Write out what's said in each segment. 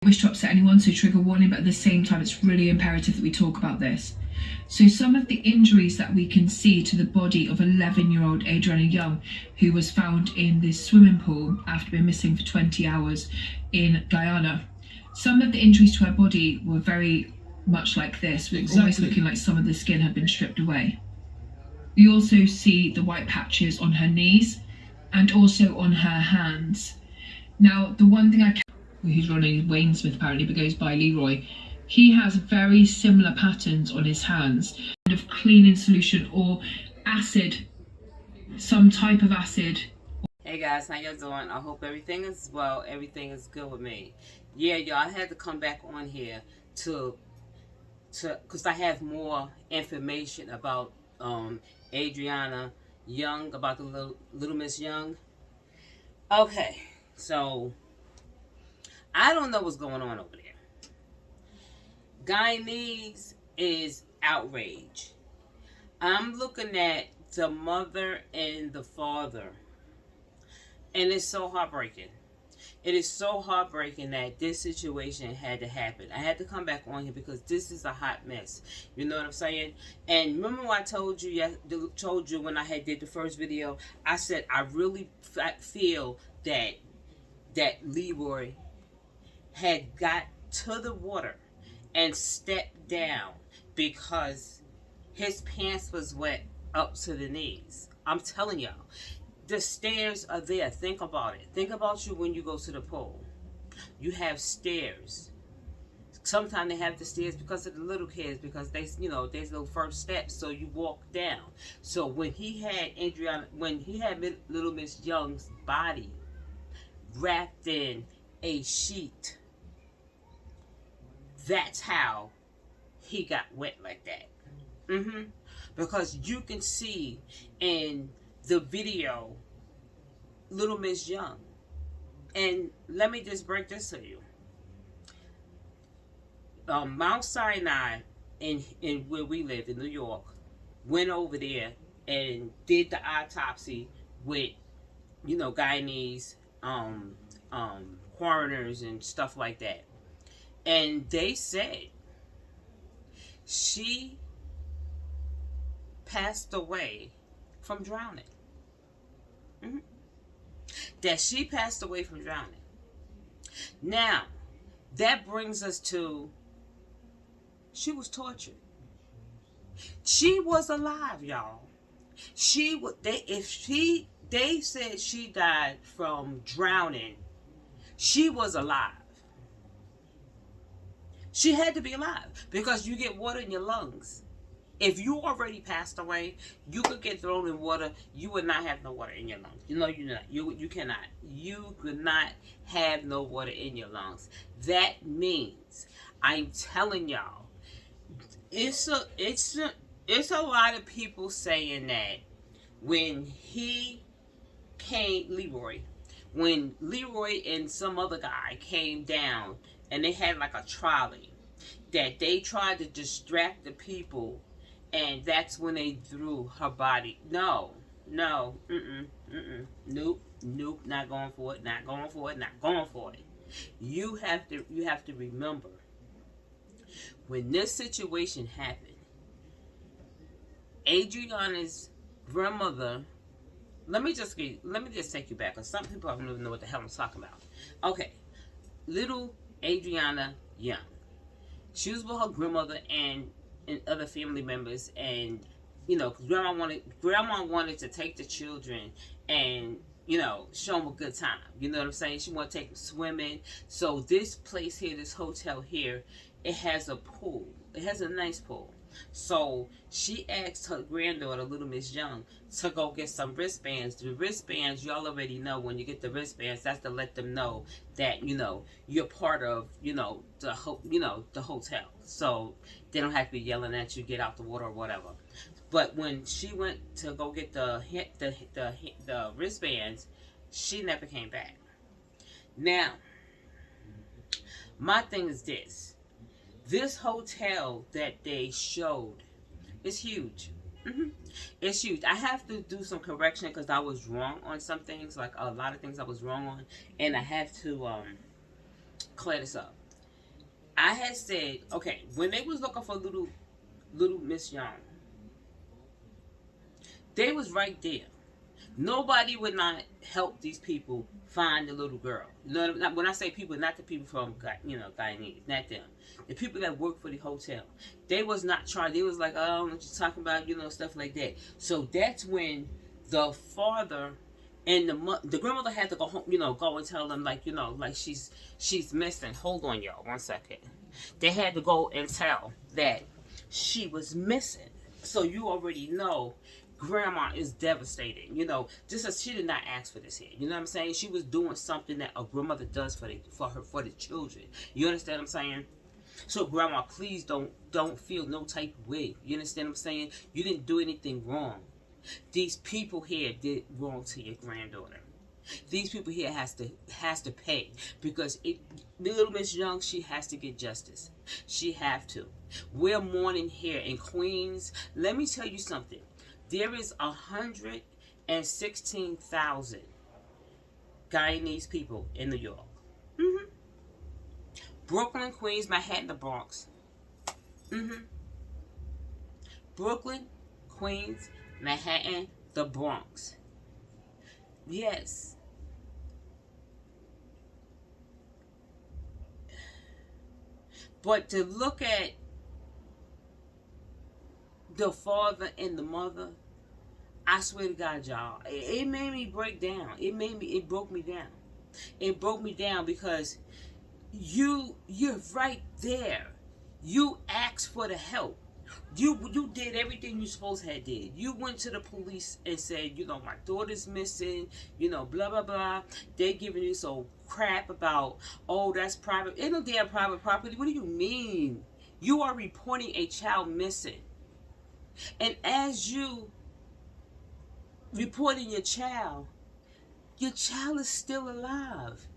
wish to upset anyone, so trigger warning, but at the same time it's really imperative that we talk about this. So some of the injuries that we can see to the body of 11-year-old Adrianna Younge, who was found in this swimming pool after being missing for 20 hours in Guyana. Some of the injuries to her body were very much like this, almost looking like some of the skin had been stripped away. We also see the white patches on her knees and also on her hands. Now, the one thing who's running Waynesmith apparently, but goes by Leroy, he has very similar patterns on his hands, kind of cleaning solution or acid, some type of acid. Hey guys, how y'all doing? I hope everything is well, everything is good with me. Yeah, y'all, I had to come back on here because I have more information about Adrianna Younge, about the little Miss Younge. Okay, so I don't know what's going on over there. Guyanese is outrage. I'm looking at the mother and the father, and it's so heartbreaking. It is so heartbreaking that this situation had to happen. I had to come back on here because this is a hot mess. You know what I'm saying? And remember what I told you when I had did the first video? I said I really feel that Leroy had got to the water and stepped down because his pants was wet up to the knees. I'm telling y'all. The stairs are there. Think about it. Think about you when you go to the pool. You have stairs. Sometimes they have the stairs because of the little kids, because there's little first steps, so you walk down. So when he had little Miss Younge's body wrapped in a sheet, that's how he got wet like that. Because you can see in the video little Miss Younge. And let me just break this to you. Mount Sinai in where we live in New York went over there and did the autopsy with Guyanese coroners and stuff like that. And they said she passed away from drowning. That she passed away from drowning. Now, that brings us to, she was tortured. She was alive, y'all. They said she died from drowning. She was alive. She had to be alive because you get water in your lungs. If you already passed away, you could get thrown in water. You would not have no water in your lungs. You cannot. You could not have no water in your lungs. That means, I'm telling y'all, it's a lot of people saying that when Leroy and some other guy came down and they had like a trolley, that they tried to distract the people. And that's when they threw her body. No, nope, not going for it, not going for it. You have to remember, when this situation happened, Adriana's grandmother, let me just take you back, because some people don't even know what the hell I'm talking about. Okay, little Adrianna Younge. She was with her grandmother and other family members, and grandma wanted to take the children and show them a good time. You know what I'm saying? She wanted to take them swimming. So this place here, this hotel here, it has a pool. It has a nice pool. So she asked her granddaughter, little Miss Younge, to go get some wristbands. The wristbands, y'all already know, when you get the wristbands, that's to let them know that you're part of the hotel. So they don't have to be yelling at you, get out the water or whatever. But when she went to go get the wristbands, she never came back. Now, my thing is this. This hotel that they showed is huge. It's huge. I have to do some correction because I was wrong on some things, like a lot of things I was wrong on, and I have to clear this up. I had said, okay, when they was looking for little Miss Young, they was right there. Nobody would not help these people find the little girl. You know, when I say people, not the people from Guyanese, not them. The people that work for the hotel, they was not trying. They was like, oh, what you talking about, stuff like that. So that's when the father and the grandmother had to go home, go and tell them like she's missing. Hold on, y'all, 1 second. They had to go and tell that she was missing. So you already know grandma is devastated. Just as she did not ask for this here. You know what I'm saying? She was doing something that a grandmother does for the children. You understand what I'm saying? So grandma, please don't feel no type of way. You understand what I'm saying? You didn't do anything wrong. These people here did wrong to your granddaughter. These people here has to pay because little Miss Young, she has to get justice. She have to. We're mourning here in Queens. Let me tell you something. There is 116,000 Guyanese people in New York. Mm-hmm. Brooklyn, Queens, Manhattan, the Bronx. Mm-hmm. Brooklyn, Queens, Manhattan, the Bronx. Yes. But to look at the father and the mother, I swear to God, y'all, it made me break down. It broke me down. It broke me down because you're right there. You asked for the help. You did everything you supposed to have did. You went to the police and said, my daughter's missing, blah, blah, blah. They're giving you so crap about, oh, that's private. Ain't no damn private property. What do you mean? You are reporting a child missing. And as you reporting your child is still alive.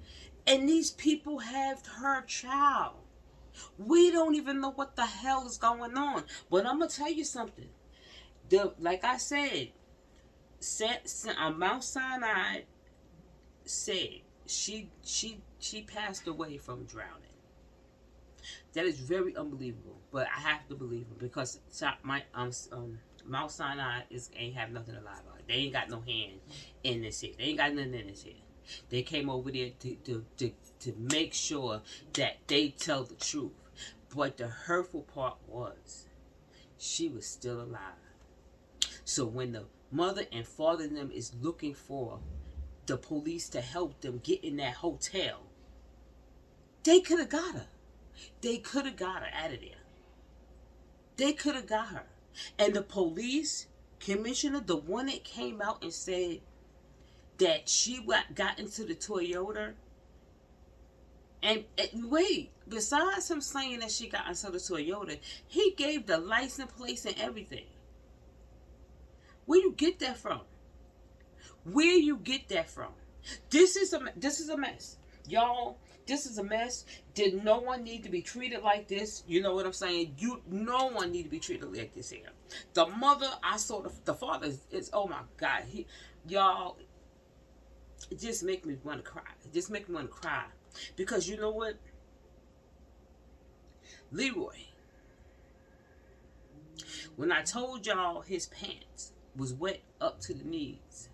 And these people have her child. We don't even know what the hell is going on. But I'm going to tell you something. Like I said, Mount Sinai said she passed away from drowning. That is very unbelievable. But I have to believe him because Mount Sinai ain't have nothing to lie about. They ain't got no hand in this here. They ain't got nothing in this here. They came over there to make sure that they tell the truth. But the hurtful part was she was still alive. So when the mother and father of them is looking for the police to help them get in that hotel, they could have got her. They could have got her out of there. They could have got her. And the police commissioner, the one that came out and said that she got into the Toyota, and wait, besides him saying that she got into the Toyota, he gave the license plates and everything. Where you get that from? Where you get that from? This is a mess. Y'all, this is a mess. Did no one need to be treated like this? You know what I'm saying? No one need to be treated like this here. The mother, I saw the father is oh my God. Y'all, it just make me want to cry. It just make me want to cry. Because you know what? Leroy, when I told y'all his pants was wet up to the knees,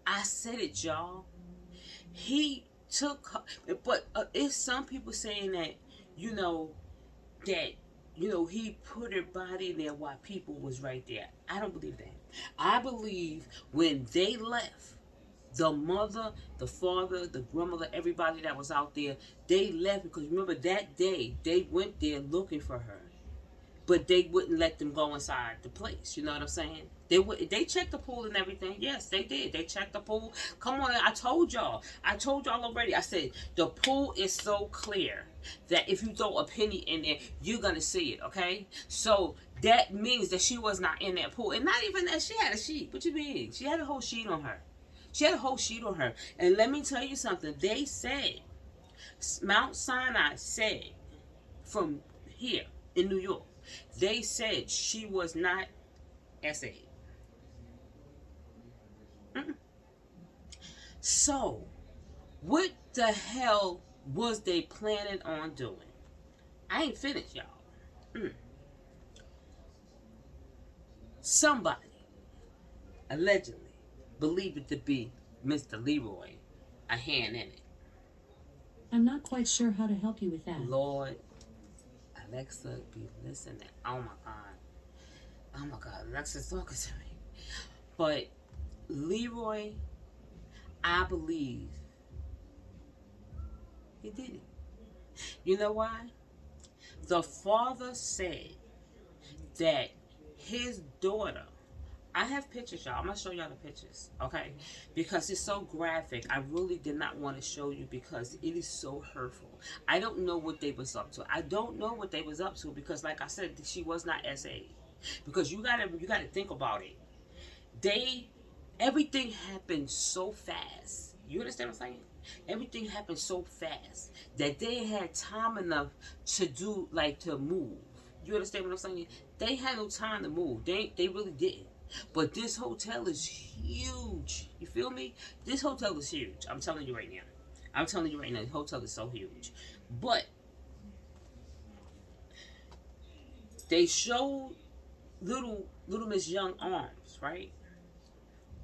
I said it, y'all. He took, but it's some people saying that, he put her body in there while people was right there. I don't believe that. I believe when they left, the mother, the father, the grandmother, everybody that was out there, they left because remember that day they went there looking for her, but they wouldn't let them go inside the place. You know what I'm saying? They checked the pool and everything. Yes, they did. They checked the pool. Come on, I told y'all already. I said the pool is so clear that if you throw a penny in there, you're gonna see it. Okay, so that means that she was not in that pool, and not even that she had a sheet. What you mean? She had a whole sheet on her. She had a whole sheet on her. And let me tell you something. They said, Mount Sinai said, from here in New York, they said she was not SA. So, what the hell was they planning on doing? I ain't finished, y'all. Somebody allegedly believed it to be Mr. Leroy, a hand in it. I'm not quite sure how to help you with that. Lord, Alexa, be listening. Oh my God. Oh my God, Alexa's talking to me. But Leroy, I believe he did it. You know why? The father said that his daughter, I have pictures, y'all. I'm going to show y'all the pictures, okay? Because it's so graphic. I really did not want to show you because it is so hurtful. I don't know what they was up to. I don't know what they was up to because, like I said, she was not SA. Because you gotta think about it. Everything happened so fast. You understand what I'm saying? Everything happened so fast that they had time enough to move. You understand what I'm saying? They had no time to move. They really didn't. But this hotel is huge. You feel me? This hotel is huge. I'm telling you right now. The hotel is so huge. But they showed little Miss Young arms, right?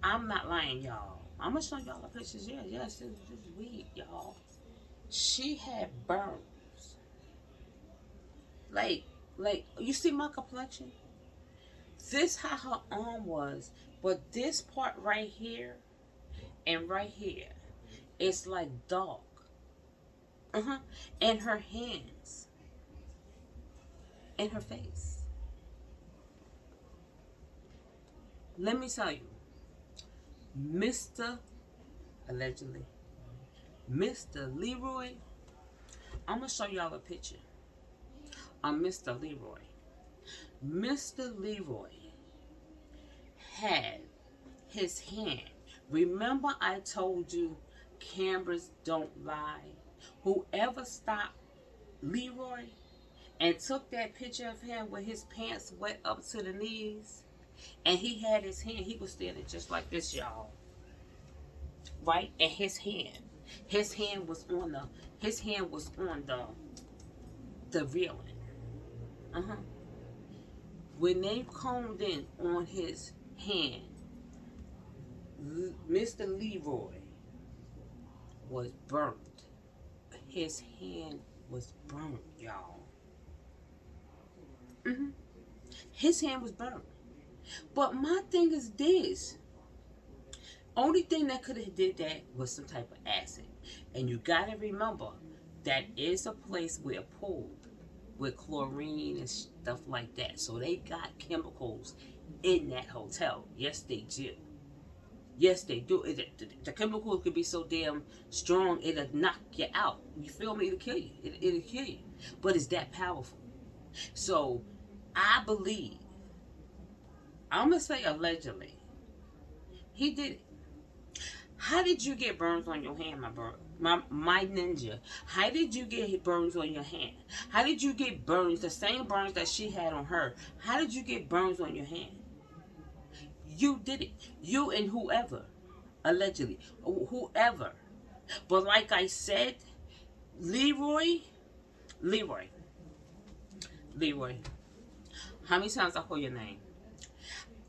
I'm not lying, y'all. I'm gonna show y'all the pictures. Yes, this is weird, y'all. She had burns. Like you see my complexion? This how her arm was, but this part right here and right here, it's like dark. And her hands and her face. Let me tell you, allegedly, Mr. Leroy, I'm going to show y'all a picture of Mr. Leroy. Mr. Leroy had his hand. Remember I told you cameras don't lie. Whoever stopped Leroy and took that picture of him with his pants wet up to the knees, and he had his hand, he was standing just like this, y'all. Right? And his hand was on the railing. When they combed in on his hand, Mr. Leroy was burnt. His hand was burnt, y'all. His hand was burnt. But my thing is this. Only thing that could have did that was some type of acid. And you got to remember, that is a place where pool with chlorine and stuff like that. So they got chemicals in that hotel. Yes, they do. Yes, they do. The chemicals could be so damn strong, it'll knock you out. You feel me? It'll kill you. It'll kill you. But it's that powerful. So, I believe, I'm going to say allegedly, he did it. How did you get burns on your hand, my ninja? How did you get burns on your hand? How did you get burns, the same burns that she had on her? How did you get burns on your hand? You did it. You and whoever, allegedly, whoever. But like I said, Leroy, how many times I call your name?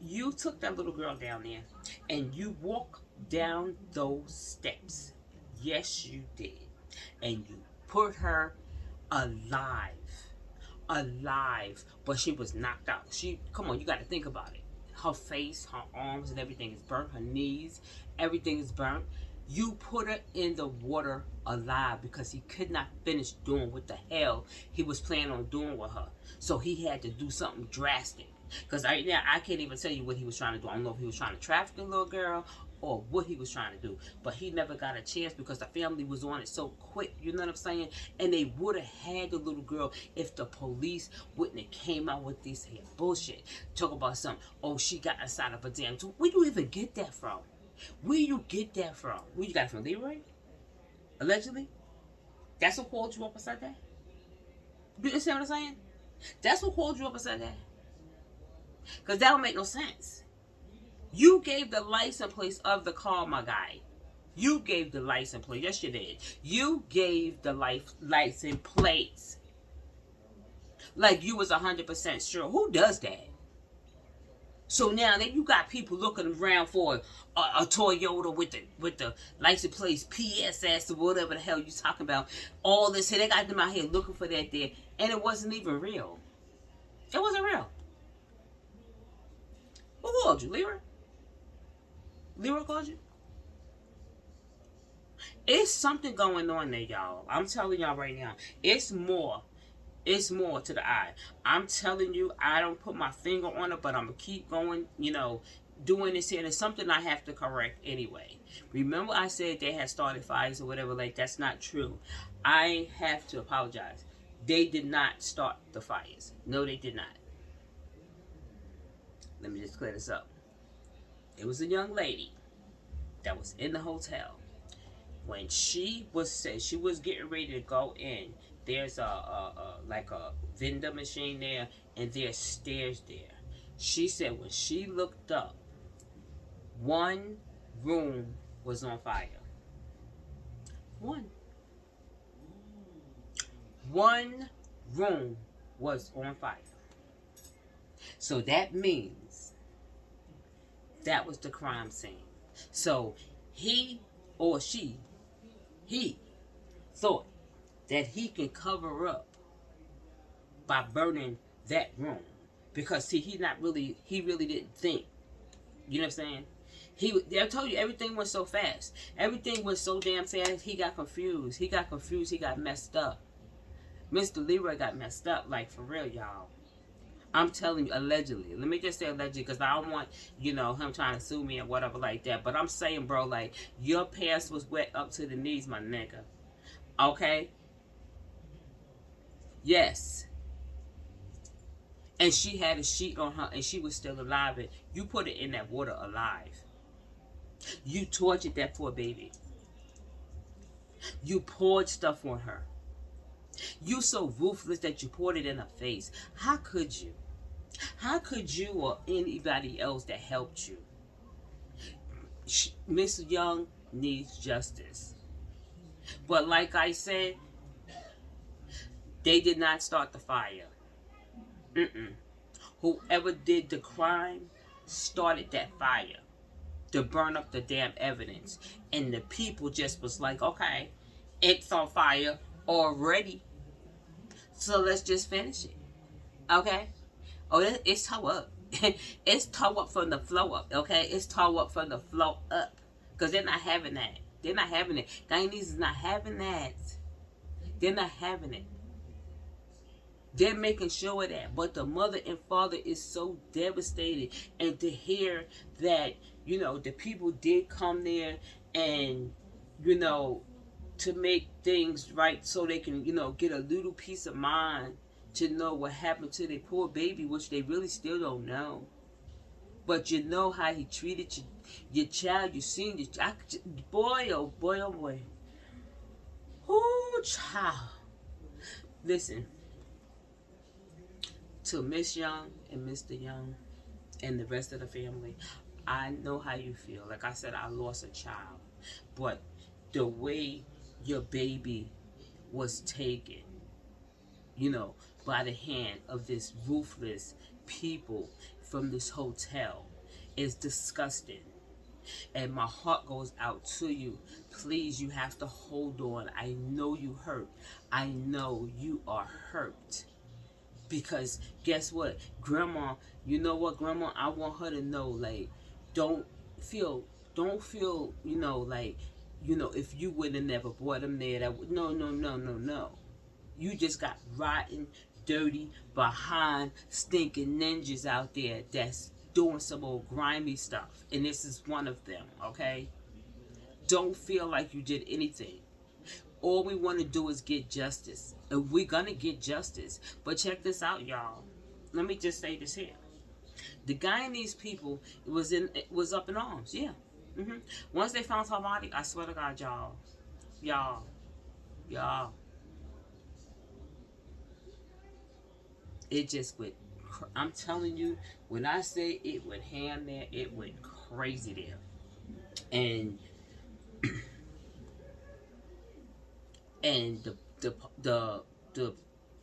You took that little girl down there and you walked down those steps. Yes, you did. And you put her alive. But she was knocked out. Come on, you got to think about it. Her face, her arms, and everything is burnt. Her knees, everything is burnt. You put her in the water alive because he could not finish doing what the hell he was planning on doing with her. So he had to do something drastic. Because I can't even tell you what he was trying to do. I don't know if he was trying to traffic the little girl or what he was trying to do. But he never got a chance because the family was on it so quick. You know what I'm saying? And they would have had the little girl if the police wouldn't have came out with this here bullshit. Talk about something. Oh, she got inside of a damn too. Where do you even get that from? Where you get that from? Where you got it from, Leroy? Allegedly? That's what called you up and said that? You understand what I'm saying? That's what called you up and said that? Because that don't make no sense. You gave the license plate of the car, my guy. You gave the license plate. Yes, you did. You gave the license plates. Like you was 100% sure. Who does that? So now then you got people looking around for a Toyota with the license plates PSS or whatever the hell you talking about. All this here, they got them out here looking for that there, and it wasn't even real. It wasn't real. Who called you, Leroy? Leroy called you? It's something going on there, y'all. I'm telling y'all right now. It's more. It's more to the eye. I'm telling you, I don't put my finger on it, but I'm going to keep going, doing this here. And it's something I have to correct anyway. Remember I said they had started fires or whatever. Like, that's not true. I have to apologize. They did not start the fires. No, they did not. Let me just clear this up. It was a young lady that was in the hotel. When she was getting ready to go in, there's like a vendor machine there, and there's stairs there. She said when she looked up, one room was on fire. One room was on fire. So that means that was the crime scene. So he thought that he can cover up by burning that room. Because see, he really didn't think. You know what I'm saying? I told you, everything went so fast. Everything went so damn fast, he got confused. He got messed up. Mr. Leroy got messed up, like for real, y'all. I'm telling you, allegedly. Let me just say allegedly, because I don't want, him trying to sue me or whatever like that. But I'm saying, bro, like, your pants was wet up to the knees, my nigga. Okay? Yes. And she had a sheet on her, and she was still alive. And you put it in that water alive. You tortured that poor baby. You poured stuff on her. You so ruthless that you poured it in her face. How could you? How could you or anybody else that helped you? Miss Young needs justice. But like I said, they did not start the fire. Whoever did the crime started that fire to burn up the damn evidence. And the people just was like, okay, it's on fire already. So let's just finish it. Okay? Oh, it's toe up. It's toe up from the flow up. Okay? It's toe up from the flow up. Because they're not having that. They're not having it. Guyanese is not having that. They're not having it. They're making sure of that. But the mother and father is so devastated. And to hear that, the people did come there and, to make things right so they can, get a little peace of mind to know what happened to their poor baby, which they really still don't know. But you know how he treated your child. You seen your child. Boy, oh boy, oh boy. Oh, child. Listen. To Miss Young and Mr. Young and the rest of the family, I know how you feel. Like I said, I lost a child. But the way your baby was taken, by the hand of this ruthless people from this hotel is disgusting. And my heart goes out to you. Please, you have to hold on. I know you hurt. I know you are hurt. Because guess what? Grandma, you know what, Grandma? I want her to know, like, don't feel, like, if you would have never brought him there, no. You just got rotten, dirty, behind, stinking ninjas out there that's doing some old grimy stuff. And this is one of them, okay? Don't feel like you did anything. All we want to do is get justice. And we're going to get justice. But check this out, y'all. Let me just say this here. The Guyanese people was up in arms, yeah. Once they found her body, I swear to God, y'all. It just went, I'm telling you, when I say it went ham there, it went crazy there. And the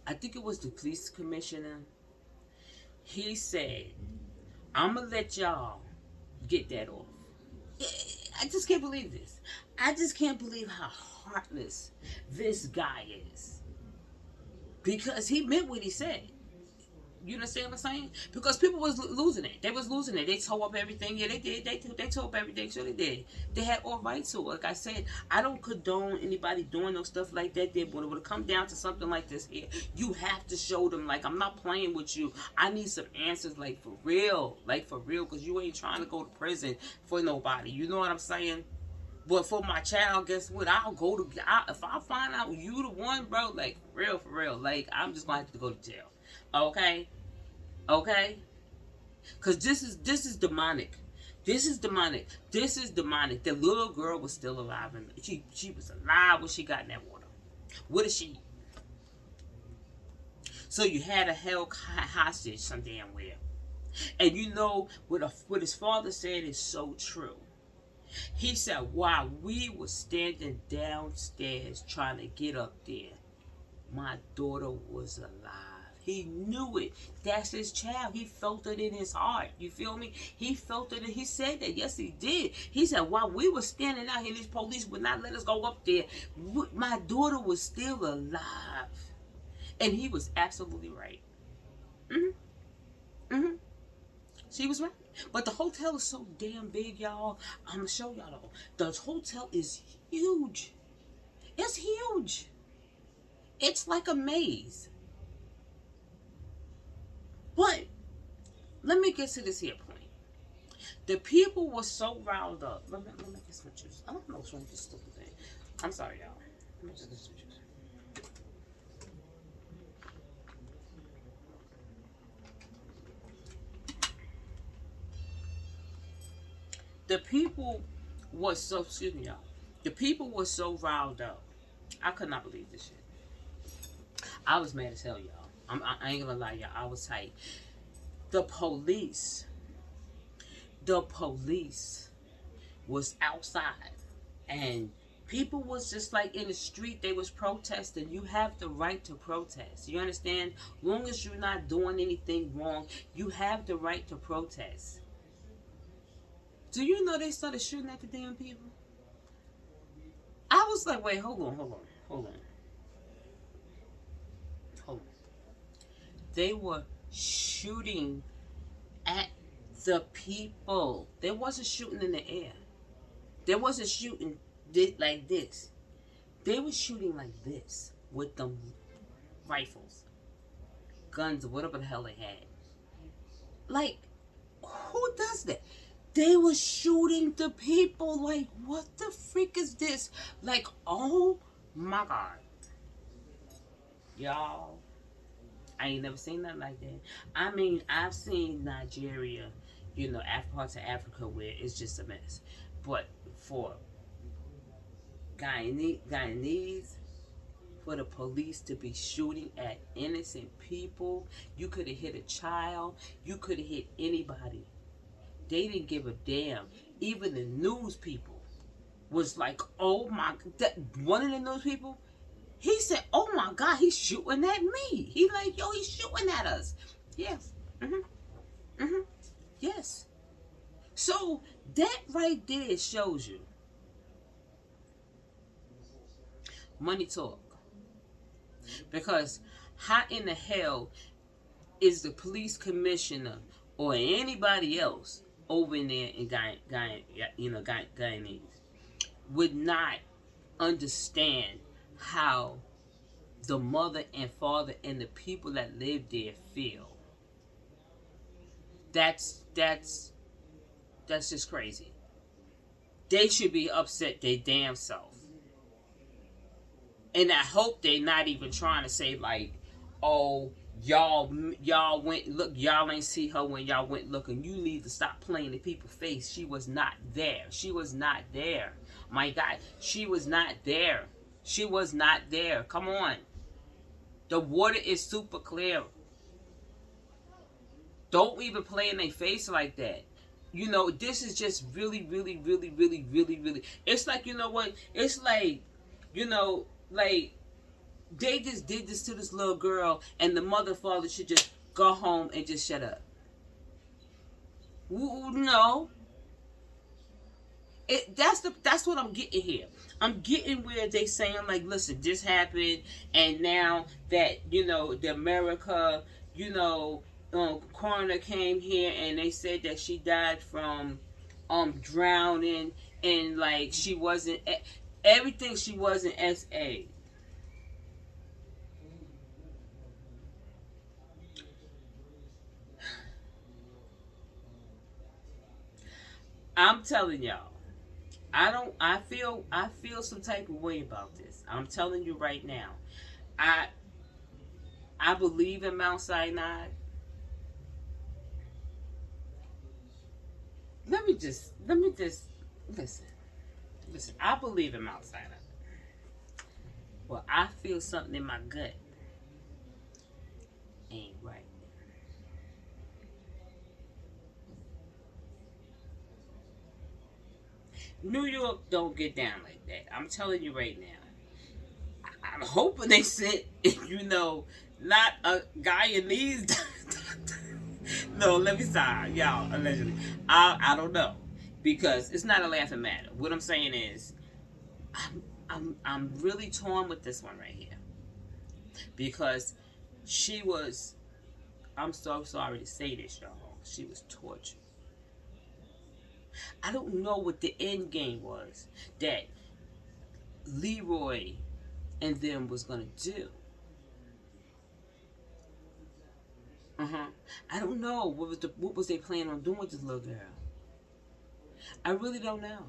I think it was the police commissioner. He said, I'm going to let y'all get that off. I just can't believe this. I just can't believe how heartless this guy is. Because he meant what he said. You understand what I'm saying? Because people was losing it. They was losing it. They tore up everything. Yeah, they did. They tore up everything. Sure they did. They had all right to it. Like I said, I don't condone anybody doing no stuff like that. But when it come down to something like this here, you have to show them, like, I'm not playing with you. I need some answers, like, for real. Like, for real. Because you ain't trying to go to prison for nobody. You know what I'm saying? But for my child, guess what? I'll go to... if I find out you the one, bro, like, for real. Like, I'm just going to have to go to jail. Okay? Okay? Because this is demonic. This is demonic. This is demonic. The little girl was still alive. And she was alive when she got in that water. What is she? So you had a held hostage some damn where. And you know what his father said is so true. He said, while we were standing downstairs trying to get up there, my daughter was alive. He knew it. That's his child. He felt it in his heart. You feel me? He felt it. He said that. Yes, he did. He said, while we were standing out here, these police would not let us go up there. My daughter was still alive. And he was absolutely right. She was right. But the hotel is so damn big, y'all. I'm going to show y'all. The hotel is huge. It's huge. It's like a maze. But let me get to this here point. The people were so riled up. Let me get some juice. I don't know what's wrong with this stupid thing. I'm sorry, y'all. Let me just get some juice. The people was so, excuse me, y'all. The people were so riled up. I could not believe this shit. I was mad as hell, y'all. I ain't gonna lie, y'all. I was tight. The police was outside, and people was just like in the street. They was protesting. You have the right to protest. You understand? Long as you're not doing anything wrong, you have the right to protest. Do you know they started shooting at the damn people? I was like, wait, hold on. They were shooting at the people. They wasn't shooting in the air. They wasn't shooting like this. They were shooting like this with them rifles, guns, or whatever the hell they had. Like, who does that? They were shooting the people. Like, what the freak is this? Like, oh my God. Y'all, I ain't never seen nothing like that. I mean, I've seen Nigeria, you know, parts of Africa where it's just a mess. But for Guyanese, for the police to be shooting at innocent people, you could have hit a child, you could have hit anybody. They didn't give a damn. Even the news people was like, oh my, one of the news people, he said, oh my God, he's shooting at me. He like, yo, he's shooting at us. Yes. Yes. So that right there shows you money talk. Because how in the hell is the police commissioner or anybody else over in there in Guyanese would not understand how the mother and father and the people that live there feel? That's just crazy. They should be upset their damn self. And I hope they're not even trying to say like, oh, y'all went look, y'all ain't see her when y'all went looking. You need to stop playing the people's face. She was not there. She was not there. My God, she was not there. She was not there. Come on. The water is super clear. Don't even play in their face like that. You know, this is just really. It's like, you know what? It's like, you know, like they just did this to this little girl, and the mother and father should just go home and just shut up. No. That's what I'm getting here. I'm getting where they saying like, listen, this happened, and now that the America, coroner came here and they said that she died from drowning, and like she wasn't everything, she wasn't SA. I'm telling y'all, I feel some type of way about this. I'm telling you right now. I believe in Mount Sinai. Let me just listen. Listen, I believe in Mount Sinai. Well, I feel something in my gut ain't right. New York don't get down like that. I'm telling you right now. I'm hoping they sent, not a guy in these. No, let me stop, y'all. Allegedly, I don't know, because it's not a laughing matter. What I'm saying is, I'm really torn with this one right here, because she was. I'm so sorry to say this, y'all. She was tortured. I don't know what the end game was that Leroy and them was gonna do. I don't know what was they planning on doing with this little girl. I really don't know,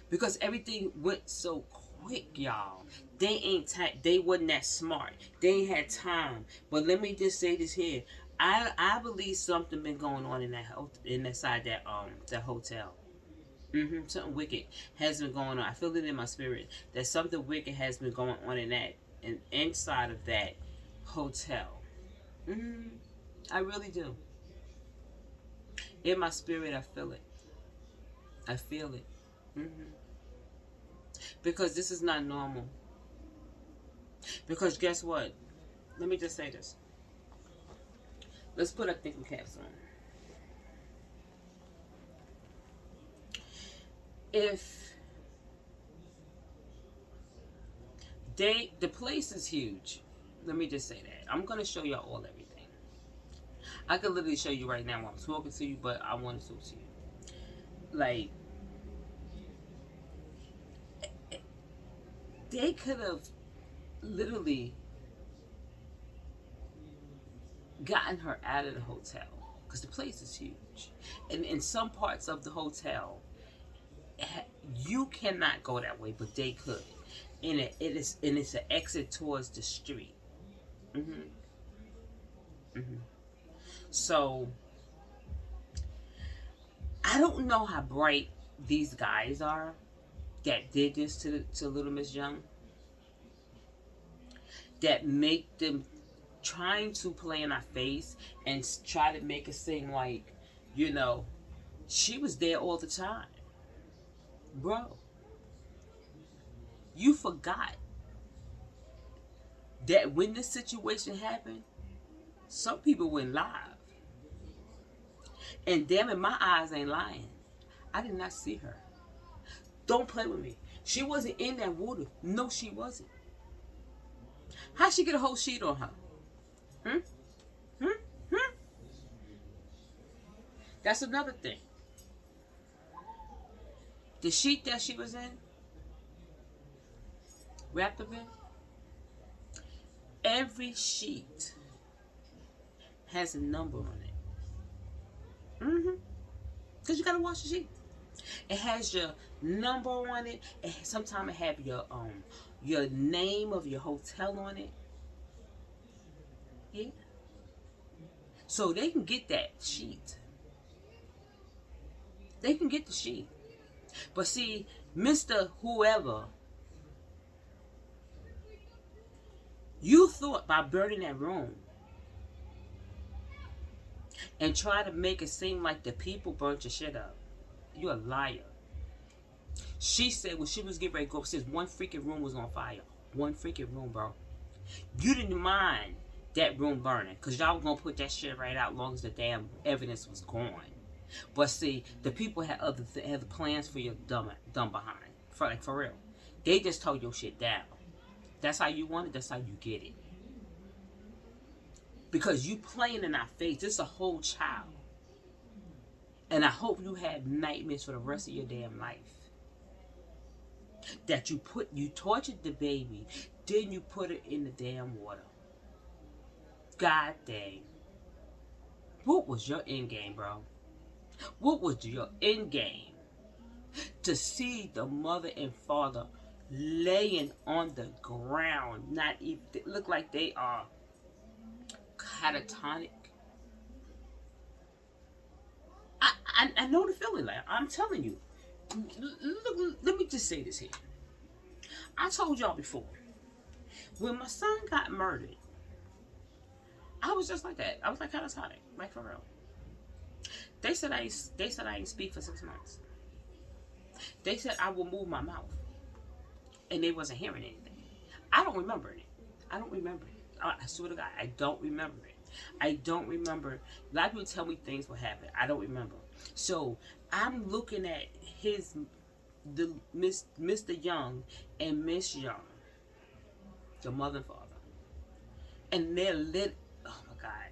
because everything went so quick, y'all. They wasn't that smart. They ain't had time. But let me just say this here. I believe something been going on inside that hotel. Something wicked has been going on. I feel it in my spirit that something wicked has been going on inside of that hotel. I really do. In my spirit, I feel it. I feel it. Because this is not normal. Because guess what? Let me just say this. Let's put our thinking caps on. If the place is huge, let me just say that. I'm going to show y'all all everything. I could literally show you right now while I'm talking to you, but I want to talk to you. Like, they could have literally gotten her out of the hotel, because the place is huge, and in some parts of the hotel you cannot go that way, but they could, and it's an exit towards the street. So I don't know how bright these guys are that did this to little Miss Young, that make them trying to play in our face and try to make it seem like, she was there all the time. Bro, you forgot that when this situation happened, some people went live. And damn it, my eyes ain't lying. I did not see her. Don't play with me. She wasn't in that water. No, she wasn't. How'd she get a whole sheet on her? That's another thing. The sheet that she was in, wrapped up in, every sheet has a number on it. Because you gotta wash the sheet. It has your number on it. Sometimes it have your name of your hotel on it. Yeah. So they can get that sheet. They can get the sheet. But see, Mr. Whoever, you thought by burning that room and try to make it seem like the people burnt your shit up, you're a liar. She said when she was getting ready to go upstairs, one freaking room was on fire. one freaking room, bro. You didn't mind that room burning because y'all gonna put that shit right out long as the damn evidence was gone. But see, the people had had the plans for your dumb behind. For real. They just told your shit down. That's how you want it, that's how you get it. Because you playing in our face. This is a whole child. And I hope you have nightmares for the rest of your damn life. That you tortured the baby, then you put it in the damn water. God dang. What was your end game, bro? What was your end game? To see the mother and father laying on the ground, not even, they look like they are catatonic. I know the feeling, like I'm telling you. Look, let me just say this here. I told y'all before, when my son got murdered, I was just like that. I was like catatonic, like for real. They said I ain't speak for 6 months. They said I will move my mouth, and they wasn't hearing anything. I don't remember it. I swear to God, I don't remember it. I don't remember. A lot of people tell me things will happen. I don't remember. So I'm looking at Mr. Young and Miss Young, the mother and father, and oh my God,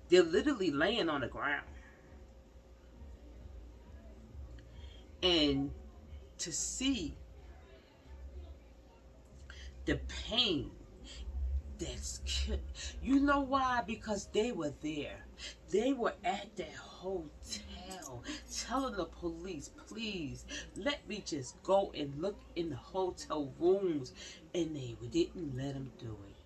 they're literally laying on the ground, and to see the pain that's you know why? Because they were there. They were at that hotel telling the police, please let me just go and look in the hotel rooms, and they didn't let him do it.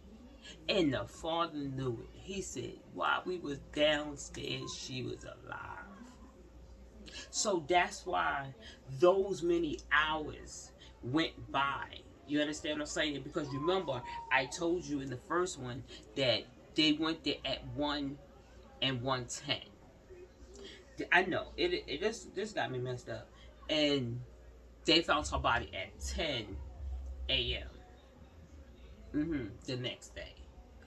And the father knew it. He said while we was downstairs, she was alive. So that's why those many hours went by. You understand what I'm saying? Because remember, I told you in the first one that they went there at 1 and 1:10. I know it just got me messed up, and they found her body at 10 a.m. The next day.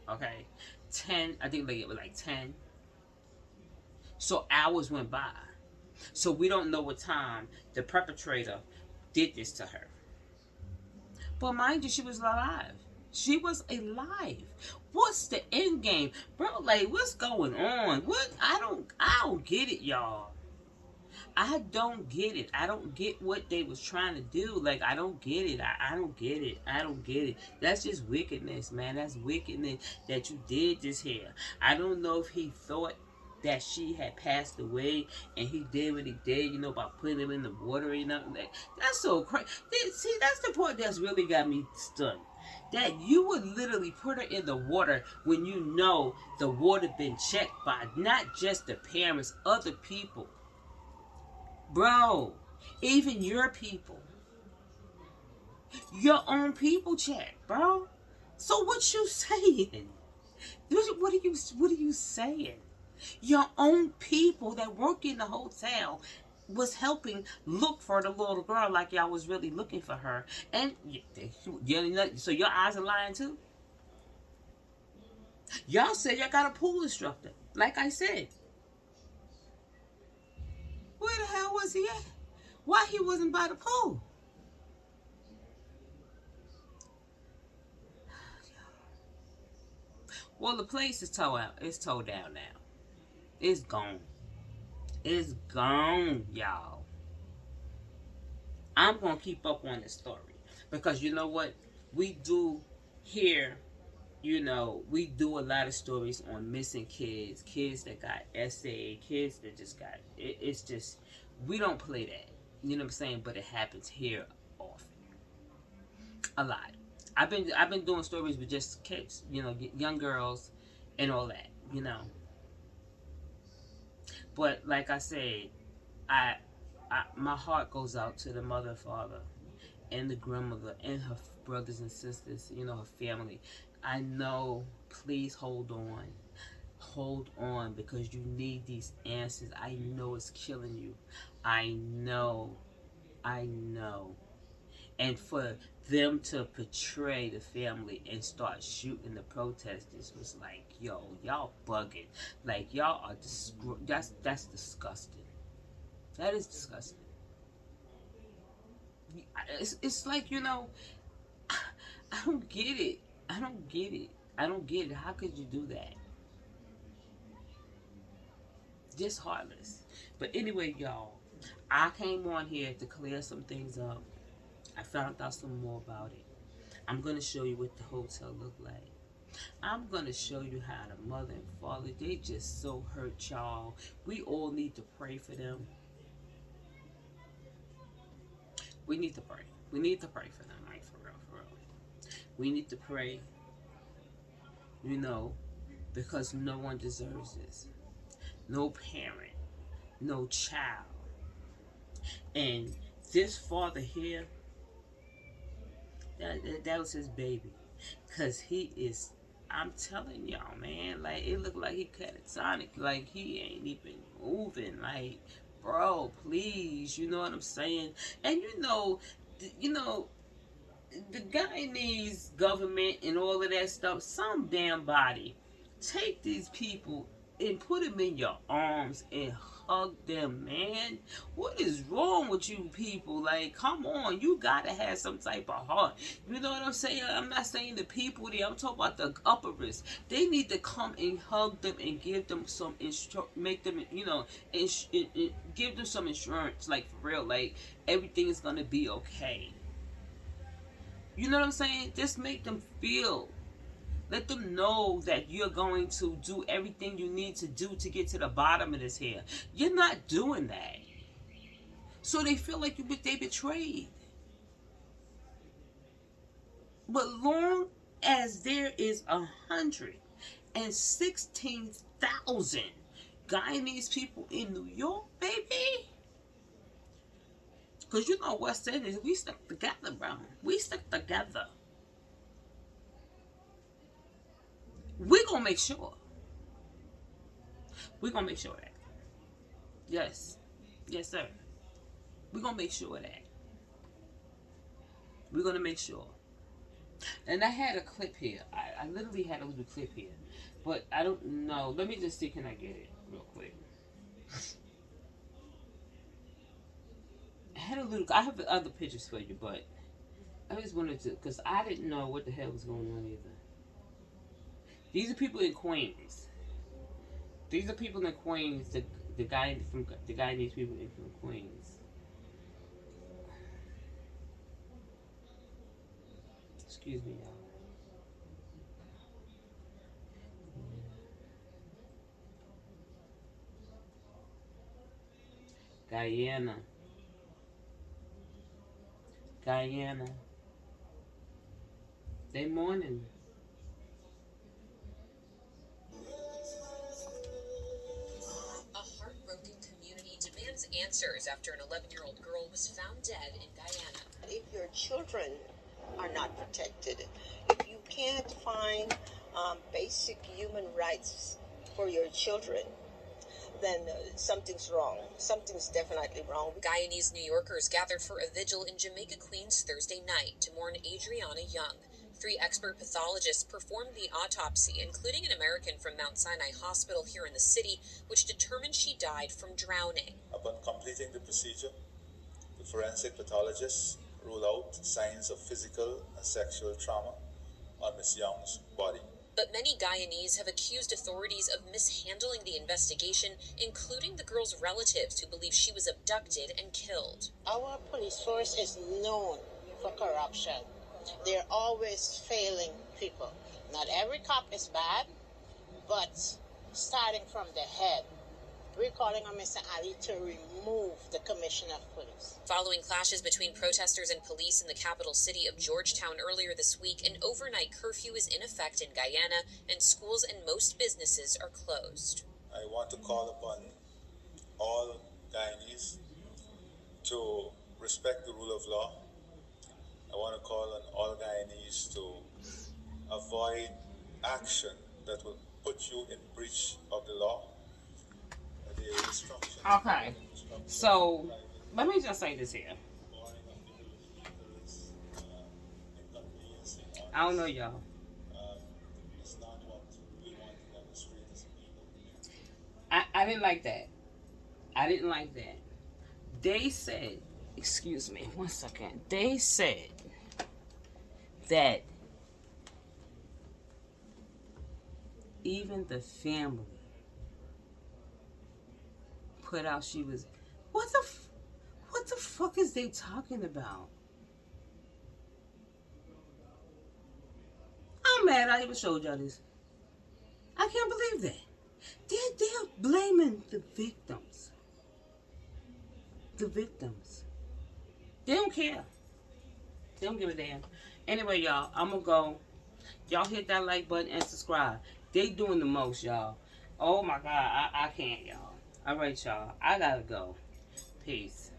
Okay, 10. I think it was like 10. So hours went by. So we don't know what time the perpetrator did this to her. But mind you, she was alive. She was alive. What's the end game? Bro, like, what's going on? I don't get it, y'all. I don't get it. I don't get what they was trying to do. Like, I don't get it. I don't get it. I don't get it. That's just wickedness, man. That's wickedness that you did this here. I don't know if he thought that she had passed away and he did what he did, by putting him in the water and nothing. That's so crazy. See, that's the part that's really got me stunned. That you would literally put her in the water when you know the water been checked by not just the parents, other people. Bro, even your people. Your own people check, bro. So what you saying? What are you saying? Your own people that work in the hotel was helping look for the little girl like y'all was really looking for her. And so your eyes are lying too? Y'all said y'all got a pool instructor. Like I said. Where the hell was he at? Why he wasn't by the pool? Well, the place is towed out. It's towed down now. It's gone. It's gone, y'all. I'm going to keep up on this story. Because you know what? We do here, we do a lot of stories on missing kids. Kids that got SA. Kids that just got... It's just... We don't play that. You know what I'm saying? But it happens here often. A lot. I've been doing stories with just kids. Young girls and all that. But like I said, my heart goes out to the mother, father, and the grandmother, and her brothers and sisters, her family. I know, please hold on, because you need these answers. I know it's killing you. I know. And for them to portray the family and start shooting the protesters was like, yo, y'all bugging. Like, y'all are that's disgusting. That is disgusting. It's like, you know, I don't get it. I don't get it. I don't get it. How could you do that? Just heartless. But anyway, y'all, I came on here to clear some things up. I found out some more about it. I'm going to show you what the hotel looked like. I'm going to show you how the mother and father, they just so hurt, y'all. We all need to pray for them. We need to pray. We need to pray for them, like, for real, for real. We need to pray, you know, because no one deserves this. No parent, no child. And this father here, that was his baby. Because he is, I'm telling y'all, man, like, it looked like he catatonic. Like, he ain't even moving. Like, bro, please, you know what I'm saying? And you know, the Guyanese government and all of that stuff, some damn body, take these people and put them in your arms and hug them, man. What is wrong with you people? Like, come on, you gotta have some type of heart. You know what I'm saying? I'm not saying the people there, I'm talking about the upperists. They need to come and hug them and give them some make them, you know, give them some insurance, like, for real, like, everything is gonna be okay. You know what I'm saying? Just make them feel. Let them know that you're going to do everything you need to do to get to the bottom of this here. You're not doing that. So they feel like they betrayed. But long as there is 116,000 Guyanese people in New York, baby. Because you know West Indies, we stuck together, bro. We stuck together. We're going to make sure. We're going to make sure of that. Yes. Yes, sir. We're going to make sure of that. We're going to make sure. And I had a clip here. I literally had a little clip here. But I don't know. Let me just see, can I get it real quick? I have other pictures for you, but I just wanted to, because I didn't know what the hell was going on either. These are people in Queens. These are people in Queens. The guy needs people in from Queens. Excuse me, y'all. Guyana. They mourning. Answers after an 11-year-old girl was found dead in Guyana. If your children are not protected, if you can't find basic human rights for your children, then something's wrong. Something's definitely wrong. Guyanese New Yorkers gathered for a vigil in Jamaica, Queens Thursday night to mourn Adrianna Younge. 3 expert pathologists performed the autopsy, including an American from Mount Sinai Hospital here in the city, which determined she died from drowning. Upon completing the procedure, the forensic pathologists ruled out signs of physical and sexual trauma on Ms. Younge's body. But many Guyanese have accused authorities of mishandling the investigation, including the girl's relatives who believe she was abducted and killed. Our police force is known for corruption. They're always failing people. Not every cop is bad, but starting from the head, we're calling on Mr. Ali to remove the commissioner of police. Following clashes between protesters and police in the capital city of Georgetown earlier this week, an overnight curfew is in effect in Guyana, and schools and most businesses are closed. I want to call upon all Guyanese to respect the rule of law. I want to call on all Guyanese to avoid action that will put you in breach of the law. Okay, so let me just say this here. I don't know, y'all. It's not what we want to demonstrate as a people. I didn't like that. I didn't like that. They said, excuse me, one second. They said that even the family put out she was. What the fuck is they talking about? I'm mad I even showed y'all this. I can't believe that. They're blaming the victims. The victims. They don't care. They don't give a damn. Anyway, y'all, I'm gonna go. Y'all hit that like button and subscribe. They doing the most, y'all. Oh my God, I can't, y'all. All right, y'all. I gotta go. Peace.